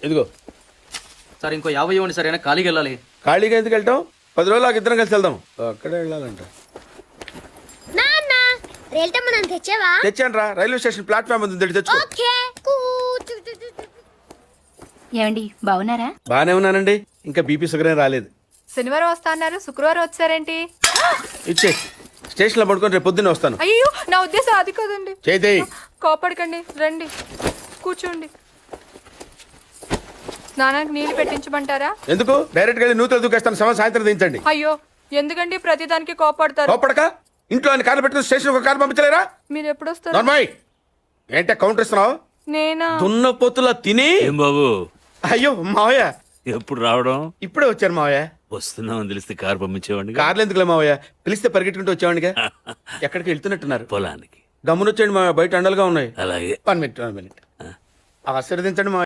ఇదిగో. సార్ ఇంకో 50 ఇవ్వండి సార్, అయినా ఖాళీకి వెళ్ళాలి. ఖాళీగా ఎందుకు వెళ్తాం? 10 రోజులు ఇద్దరం కలిసి వెళ్దాం. అక్కడే వెళ్ళాలంట. నాన్న రేల్టమ్మ నన్ను తెచ్చావా? తెచ్చాను రా, రైల్వే స్టేషన్ ప్లాట్ఫామ్ ఉంది, తెచ్చుకో. ఓకే. ఏమండి బాగున్నారా? బానే ఉన్నానండి, ఇంకా బీపీ షుగర్ ఏం రాలేదు. శనివారం వస్తా అన్నారు, శుక్రవారం వచ్చారేంటి? ఇచ్చే స్టేషన్ లో పడుకొని రేపు పొద్దున్నే వస్తాను. అయ్యో నా ఉద్దేశం అది కదండి. చేతి కోపడకండి, రండి కూర్చోండి. స్నానానికి నీళ్లు పెట్టించమంటారా? ఎందుకు? డైరెక్ట్ గా నూతులు దూకేస్తాను, సాయంత్రం దించండి. అయ్యో ఎందుకండి ప్రతిదానికి కోపడతారు? కోపడక ఇంట్లో అన్ని కార్లు పెట్టుకుని స్టేషన్ ఒక కారు పంపించలేరా? మీరు ఎప్పుడు వస్తారు? నార్మల్ ఏంటే కౌంటర్ ఇస్తున్నావు? నేనా? దున్న పొత్తుల తిని. ఏం బాబు అయ్యో మావయ్య, ఎప్పుడు రావడం? ఇప్పుడే వచ్చాను మావయ్య. వస్తున్నామని తెలిస్తే కారు పంపించేవాడిని. కార్లు ఎందుకులే మావయ్య, పిలిస్తే పరిగెట్టుకుంటూ వచ్చేవాడిగా. ఎక్కడికి వెళ్తున్నట్టున్నారు? పొలానికి. గమ్మునొచ్చేయండి మావయ్య, బయట అండలుగా ఉన్నాయి. అలాగే. 1 మినిట్ ఆశీర్వదించండి మావయ్య.